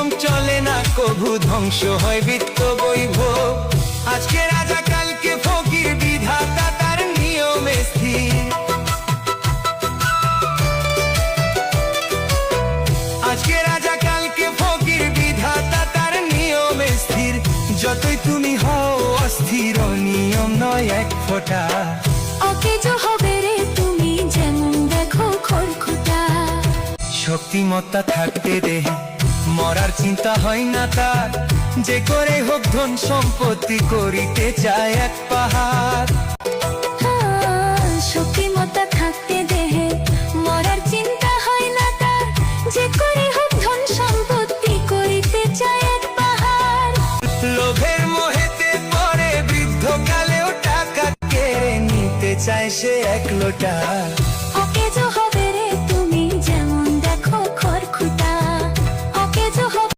নিয়ম চলে না কভু, ধ্বংস হয় বৃত্ত বৈভব। আজকে রাজা কালকে ফকির, বিধাতা তার নিয়মে স্থির। আজকে রাজা কালকে ফকির, বিধাতা তার নিয়মে স্থির। যতই তুমি হও অস্থির, নিয়ম নয় এক ফোঁটা। অকেজো হবে রে তুমি, যেমন দেখো খড়খুটা। শক্তিমত্তা থাকতে দেহে মরার চিন্তা হয় না তার, যে করে হোক ধন সম্পত্তি করিতে চায় এক পাহাড়। শক্তিমত্তা থাকতে দেহে মরার চিন্তা হয় না তার, যে করে হোক ধন সম্পত্তি করিতে চায় এক পাহাড়। লোভের মোহেতে পরে বৃদ্ধ কালেও টাকা কেড়ে নিতে চায় সে এক লোটা।